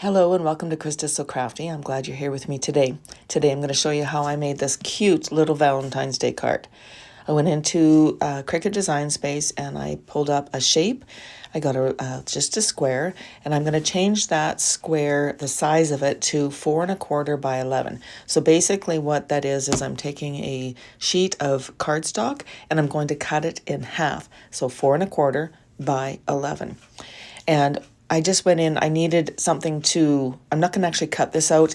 Hello and welcome to Krista So Crafty. I'm glad you're here with me today. Today I'm going to show you how I made this cute little Valentine's Day card. I went into Cricut Design space and I pulled up a shape. I got just a square, and I'm going to change that square, the size of it, to 4 1/4 by 11. So basically what that is I'm taking a sheet of cardstock and I'm going to cut it in half. So 4 1/4 by 11. And I just went in, I needed something I'm not going to actually cut this out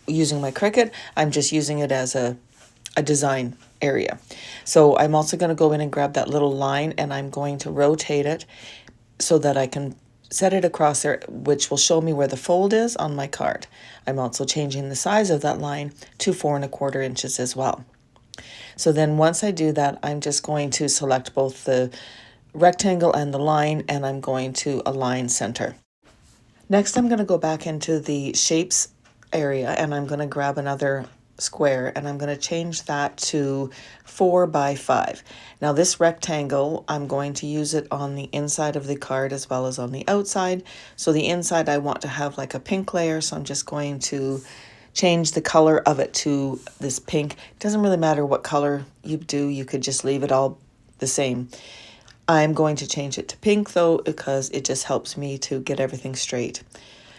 using my Cricut. I'm just using it as a design area. So I'm also going to go in and grab that little line and I'm going to rotate it so that I can set it across there, which will show me where the fold is on my card. I'm also changing the size of that line to 4 1/4 inches as well. So then once I do that, I'm just going to select both the rectangle and the line, and I'm going to align center. Next, I'm going to go back into the shapes area and I'm going to grab another square and I'm going to change that to 4 by 5. Now this rectangle, I'm going to use it on the inside of the card as well as on the outside. So the inside I want to have like a pink layer, so I'm just going to change the color of it to this pink. It doesn't really matter what color you do, you could just leave it all the same. I'm going to change it to pink though, because it just helps me to get everything straight.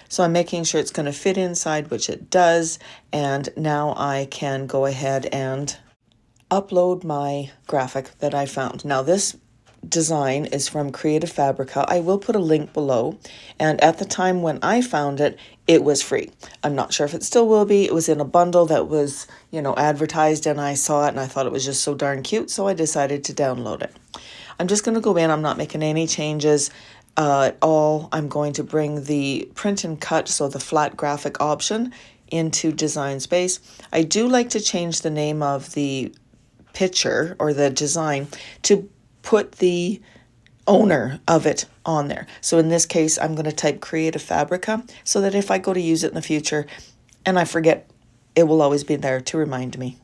So I'm making sure it's going to fit inside, which it does. And now I can go ahead and upload my graphic that I found. Now this design is from Creative Fabrica. I will put a link below. And at the time when I found it, it was free. I'm not sure if it still will be. It was in a bundle that was, advertised, and I saw it and I thought it was just so darn cute. So I decided to download it. I'm just going to go in. I'm not making any changes at all. I'm going to bring the print and cut, so the flat graphic option, into Design Space. I do like to change the name of the picture or the design to put the owner of it on there. So in this case, I'm going to type Creative Fabrica so that if I go to use it in the future and I forget, it will always be there to remind me.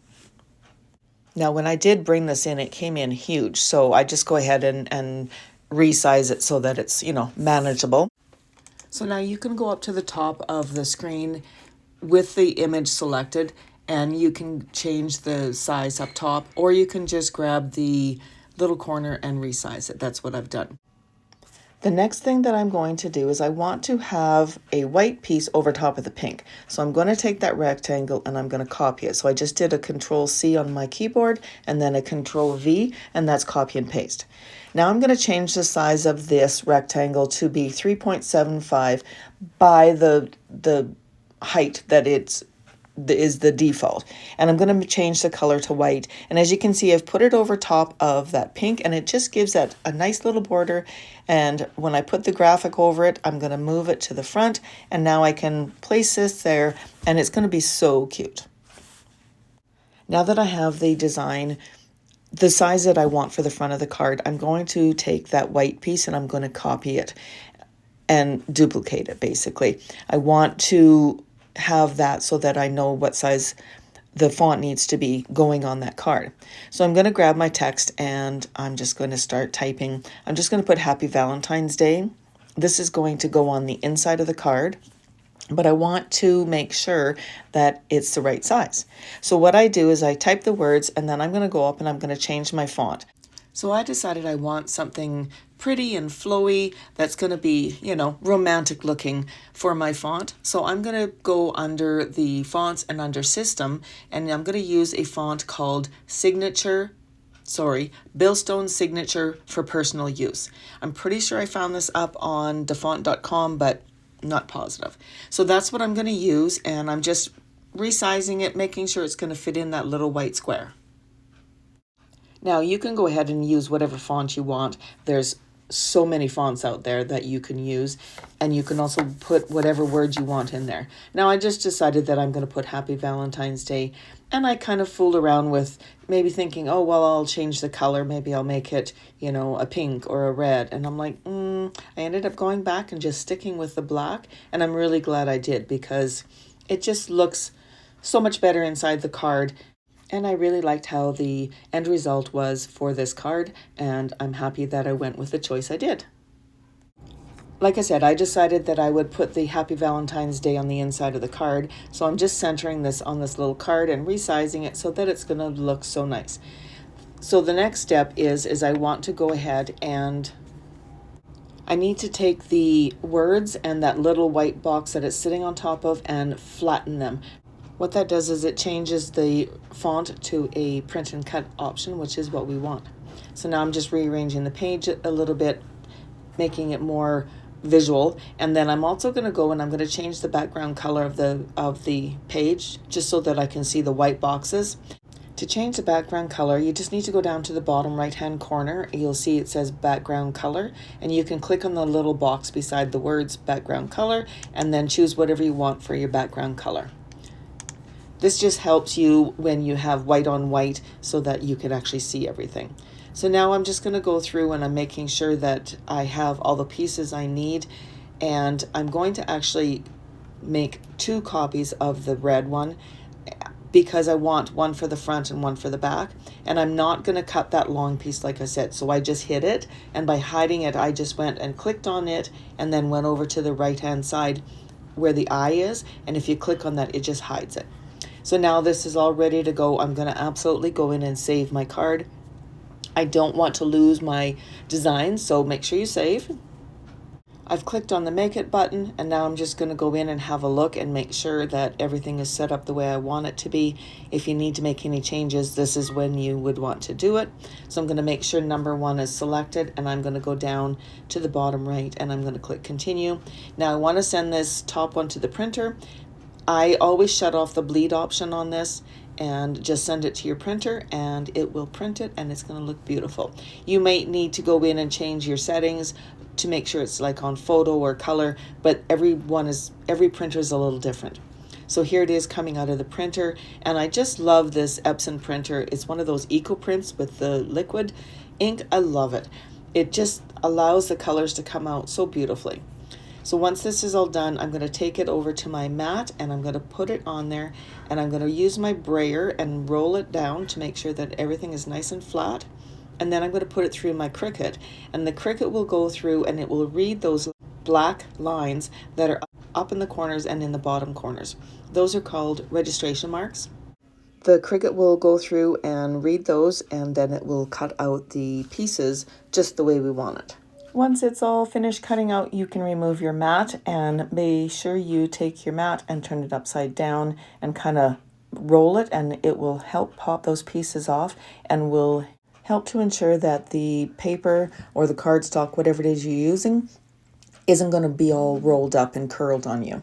Now, when I did bring this in, it came in huge. So I just go ahead and resize it so that it's, manageable. So now you can go up to the top of the screen with the image selected and you can change the size up top, or you can just grab the little corner and resize it. That's what I've done. The next thing that I'm going to do is I want to have a white piece over top of the pink. So I'm going to take that rectangle and I'm going to copy it. So I just did a Control-C on my keyboard and then a Control-V, and that's copy and paste. Now I'm going to change the size of this rectangle to be 3.75 by the height that is the default, and I'm going to change the color to white. And as you can see, I've put it over top of that pink and it just gives that a nice little border. And when I put the graphic over it, I'm going to move it to the front, and now I can place this there and it's going to be so cute. Now that I have the design, the size that I want for the front of the card, I'm going to take that white piece and I'm going to copy it and duplicate it. Basically, I want to have that so that I know what size the font needs to be going on that card. So I'm going to grab my text and I'm just going to start typing. I'm just going to put Happy Valentine's Day. This is going to go on the inside of the card, but I want to make sure that it's the right size. So what I do is I type the words and then I'm going to go up and I'm going to change my font. So I decided I want something pretty and flowy that's going to be, romantic looking for my font. So I'm going to go under the fonts and under system, and I'm going to use a font called Billstone Signature for personal use. I'm pretty sure I found this up on dafont.com, but not positive. So that's what I'm going to use, and I'm just resizing it, making sure it's going to fit in that little white square. Now you can go ahead and use whatever font you want. There's so many fonts out there that you can use, and you can also put whatever words you want in there. Now I just decided that I'm going to put Happy Valentine's Day, and I kind of fooled around with maybe thinking, oh, well, I'll change the color. Maybe I'll make it, a pink or a red. And I'm like, I ended up going back and just sticking with the black, and I'm really glad I did because it just looks so much better inside the card. And I really liked how the end result was for this card, and I'm happy that I went with the choice I did. like I said, I decided that I would put the Happy Valentine's Day on the inside of the card. So I'm just centering this on this little card and resizing it so that it's going to look so nice. So the next step is I want to go ahead and I need to take the words and that little white box that it's sitting on top of and flatten them. What that does is it changes the font to a print and cut option, which is what we want. So now I'm just rearranging the page a little bit, making it more visual, and then I'm also going to go and I'm going to change the background color of the page just so that I can see the white boxes. To change the background color, you just need to go down to the bottom right hand corner. You'll see it says background color, and you can click on the little box beside the words background color and then choose whatever you want for your background color. This just helps you when you have white on white so that you can actually see everything. So now I'm just going to go through and I'm making sure that I have all the pieces I need, and I'm going to actually make 2 copies of the red one because I want one for the front and one for the back, and I'm not going to cut that long piece like I said. So I just hid it, and by hiding it I just went and clicked on it and then went over to the right hand side where the eye is, and if you click on that it just hides it. So now this is all ready to go. I'm going to absolutely go in and save my card. I don't want to lose my design, so make sure you save. I've clicked on the Make It button, and now I'm just going to go in and have a look and make sure that everything is set up the way I want it to be. If you need to make any changes, this is when you would want to do it. So I'm going to make sure number 1 is selected, and I'm going to go down to the bottom right and I'm going to click continue. Now I want to send this top one to the printer. I always shut off the bleed option on this and just send it to your printer and it will print it, and it's going to look beautiful. You might need to go in and change your settings to make sure it's like on photo or color, but every printer is a little different. So here it is coming out of the printer, and I just love this Epson printer. It's one of those eco prints with the liquid ink. I love it. It just allows the colors to come out so beautifully. So once this is all done, I'm going to take it over to my mat and I'm going to put it on there, and I'm going to use my brayer and roll it down to make sure that everything is nice and flat. And then I'm going to put it through my Cricut, and the Cricut will go through and it will read those black lines that are up in the corners and in the bottom corners. Those are called registration marks. The Cricut will go through and read those, and then it will cut out the pieces just the way we want it. Once it's all finished cutting out, you can remove your mat, and be sure you take your mat and turn it upside down and kind of roll it, and it will help pop those pieces off and will help to ensure that the paper or the cardstock, whatever it is you're using, isn't going to be all rolled up and curled on you.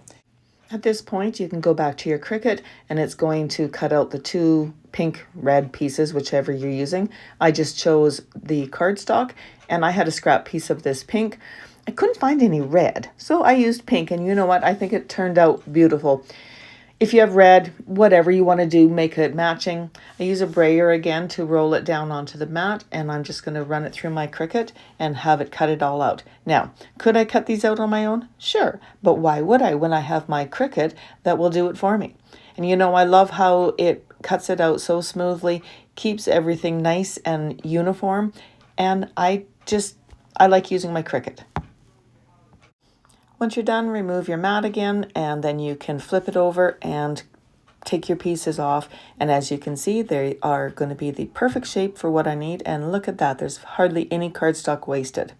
At this point, you can go back to your Cricut, and it's going to cut out the 2 pink red pieces, whichever you're using. I just chose the cardstock, and I had a scrap piece of this pink. I couldn't find any red, so I used pink, and you know what? I think it turned out beautiful. If you have red, whatever you want to do, make it matching. I use a brayer again to roll it down onto the mat, and I'm just going to run it through my Cricut and have it cut it all out. Now, could I cut these out on my own? Sure, but why would I when I have my Cricut that will do it for me? And you know, I love how it cuts it out so smoothly, keeps everything nice and uniform, and I like using my Cricut. Once you're done, remove your mat again, and then you can flip it over and take your pieces off. And as you can see, they are going to be the perfect shape for what I need. And look at that, there's hardly any cardstock wasted.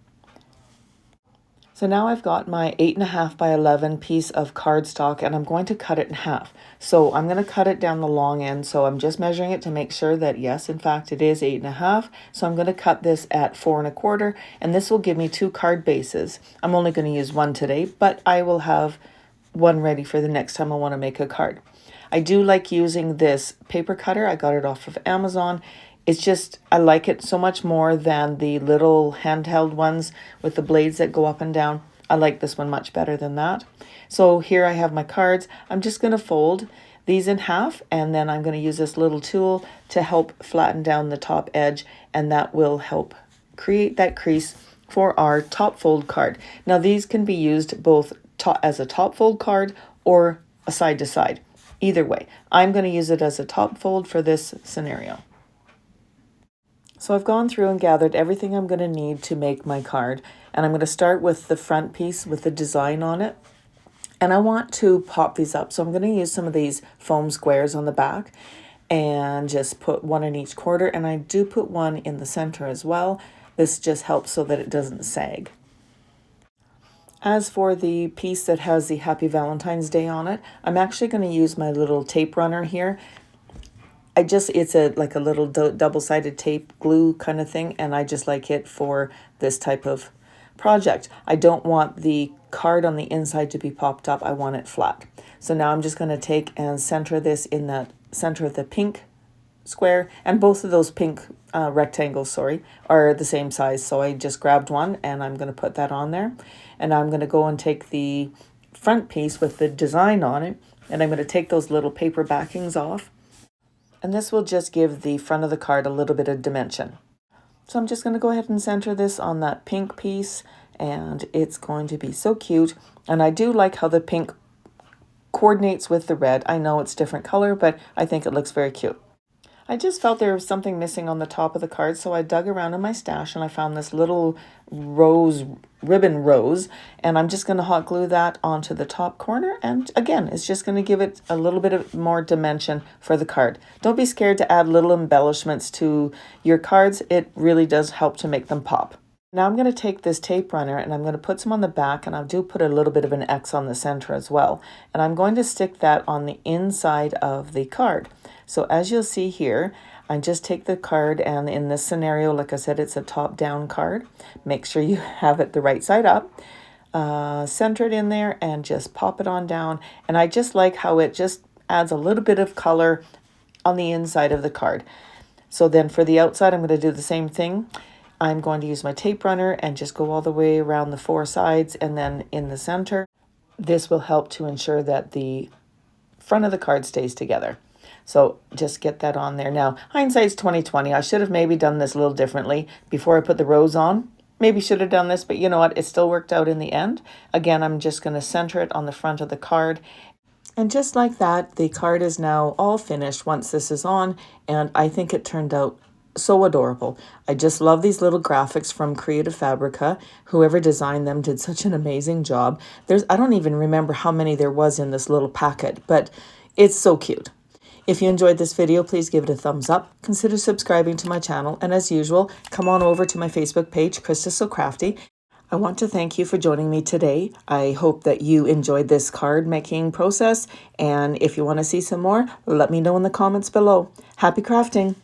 So now I've got my 8.5 by 11 piece of cardstock, and I'm going to cut it in half. So I'm going to cut it down the long end. So I'm just measuring it to make sure that yes, in fact, it is 8.5. So I'm going to cut this at 4.25, and this will give me 2 card bases. I'm only going to use one today, but I will have one ready for the next time I want to make a card. I do like using this paper cutter. I got it off of Amazon. It's just, I like it so much more than the little handheld ones with the blades that go up and down. I like this one much better than that. So here I have my cards. I'm just going to fold these in half, and then I'm going to use this little tool to help flatten down the top edge, and that will help create that crease for our top fold card. Now these can be used both as a top fold card or a side to side. Either way, I'm going to use it as a top fold for this scenario. So I've gone through and gathered everything I'm going to need to make my card. And I'm going to start with the front piece with the design on it. And I want to pop these up. So I'm going to use some of these foam squares on the back and just put one in each quarter. And I do put one in the center as well. This just helps so that it doesn't sag. As for the piece that has the Happy Valentine's Day on it, I'm actually going to use my little tape runner here. It's like a little double-sided tape glue kind of thing, and I just like it for this type of project. I don't want the card on the inside to be popped up. I want it flat. So now I'm just going to take and center this in the center of the pink square, and both of those pink rectangles, are the same size. So I just grabbed one and I'm going to put that on there. And I'm going to go and take the front piece with the design on it, and I'm going to take those little paper backings off. And this will just give the front of the card a little bit of dimension. So I'm just going to go ahead and center this on that pink piece, and it's going to be so cute. And I do like how the pink coordinates with the red. I know it's different color, but I think it looks very cute. I just felt there was something missing on the top of the card, so I dug around in my stash and I found this little ribbon rose, and I'm just going to hot glue that onto the top corner, and again, it's just going to give it a little bit of more dimension for the card. Don't be scared to add little embellishments to your cards. It really does help to make them pop. Now I'm going to take this tape runner and I'm going to put some on the back, and I do put a little bit of an X on the center as well, and I'm going to stick that on the inside of the card. So as you'll see here, I just take the card, and in this scenario, like I said, it's a top-down card. Make sure you have it the right side up. Center it in there and just pop it on down. And I just like how it just adds a little bit of color on the inside of the card. So then for the outside, I'm going to do the same thing. I'm going to use my tape runner and just go all the way around the four sides and then in the center. This will help to ensure that the front of the card stays together. So just get that on there. Now, hindsight's 20/20. I should have maybe done this a little differently before I put the rose on. Maybe should have done this, but you know what? It still worked out in the end. Again, I'm just going to center it on the front of the card. And just like that, the card is now all finished once this is on, and I think it turned out so adorable. I just love these little graphics from Creative Fabrica. Whoever designed them did such an amazing job. I don't even remember how many there was in this little packet, but it's so cute. If you enjoyed this video, please give it a thumbs up. Consider subscribing to my channel. And as usual, come on over to my Facebook page, Krista So Crafty. I want to thank you for joining me today. I hope that you enjoyed this card making process. And if you want to see some more, let me know in the comments below. Happy crafting!